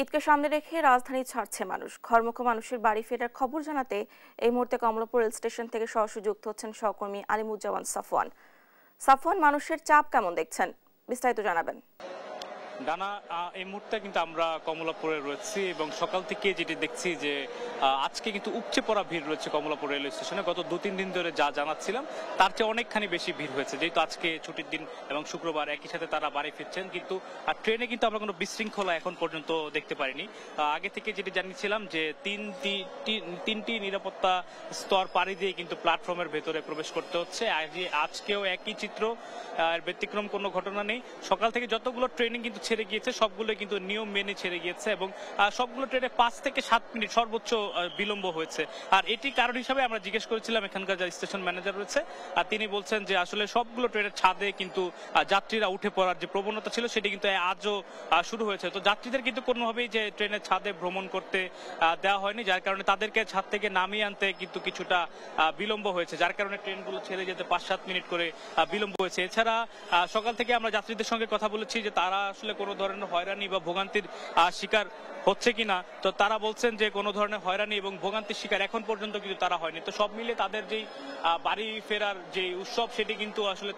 ঈদকে সামনে রেখে রাজধানী ছাড়ছে মানুষ। ঘরমুখো মানুষের বাড়ি ফেরার খবর জানাতে এই মুহূর্তে কমলাপুর রেল স্টেশন থেকে সরাসরি যুক্ত হচ্ছেন সহকর্মী আলিমুজ্জামান সাফওয়ান। সাফওয়ান, মানুষের চাপ কেমন দেখছেন, বিস্তারিত জানাবেন। ডানা, এই মুহূর্তে কিন্তু আমরা কমলাপুরে রয়েছি এবং সকাল থেকে যেটি দেখছি যে আজকে কিন্তু উপচে পড়া ভিড় রয়েছে কমলাপুর রেলওয়ে স্টেশনে। গত 2-3 দিন ধরে যা জানাচ্ছিলাম তার চেয়ে অনেকখানি বেশি ভিড় হয়েছে, যেহেতু আজকে ছুটির দিন এবং শুক্রবার একই সাথে তারা বাড়ি ফিরছেন। কিন্তু ট্রেনে কিন্তু আমরা কোনো বিশৃঙ্খলা এখন পর্যন্ত দেখতে পারিনি। আগে থেকে যেটি জানিয়েছিলাম যে তিনটি নিরাপত্তা স্তর পাড়ি দিয়ে কিন্তু প্ল্যাটফর্মের ভেতরে প্রবেশ করতে হচ্ছে। আজকেও একই চিত্র, ব্যতিক্রম কোনো ঘটনা নেই। সকাল থেকে যতগুলো ট্রেনিং কিন্তু ছেড়ে গিয়েছে সবগুলো কিন্তু নিয়ম মেনে ছেড়ে গিয়েছে এবং সবগুলো ট্রেনে 5 থেকে 7 মিনিট সর্বোচ্চ বিলম্ব হয়েছে। আর এটি কারণ হিসাবে আমরা জিজ্ঞেস করেছিলাম এখানকার যারা স্টেশন ম্যানেজার রয়েছে, আর তিনি বলছেন যে আসলে সবগুলো ট্রেনের ছাদে কিন্তু যাত্রীরা উঠে পড়ার যে প্রবণতা ছিল সেটি কিন্তু আজও শুরু হয়েছে। তো যাত্রীদের কিন্তু কোনোভাবেই যে ট্রেনের ছাদে ভ্রমণ করতে দেওয়া হয়নি, যার কারণে তাদেরকে ছাদ থেকে নামিয়ে আনতে কিন্তু কিছুটা বিলম্ব হয়েছে, যার কারণে ট্রেনগুলো ছেড়ে যেতে 5-7 মিনিট করে বিলম্ব হয়েছে। এছাড়া সকাল থেকে আমরা যাত্রীদের সঙ্গে কথা বলেছি যে তারা আসলে কোনো ধরনের হয়রানি বা ভোগান্তির শিকার হচ্ছে কিনা। তো তারা বলছেন যে কোনো ধরনের হয়রানি এবং ভোগান্তির শিকার এখন পর্যন্ত কিন্তু তারা হয়নি। তো সব মিলে তাদের যেই বাড়ি ফেরার যে উৎসব সেটি কিন্তু আসলে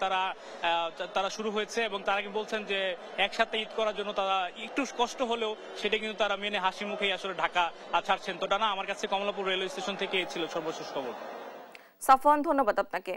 তারা শুরু হয়েছে এবং তারা কি বলছেন যে একসাথে ঈদ করার জন্য তারা একটু কষ্ট হলেও সেটা কিন্তু তারা মেনে হাসি মুখেই আসলে ঢাকা ছাড়ছেন। তো ডানা, আমার কাছে কমলাপুর রেলওয়ে স্টেশন থেকে ছিল সর্বশেষ খবর। সাফওয়ান, ধন্যবাদ আপনাকে।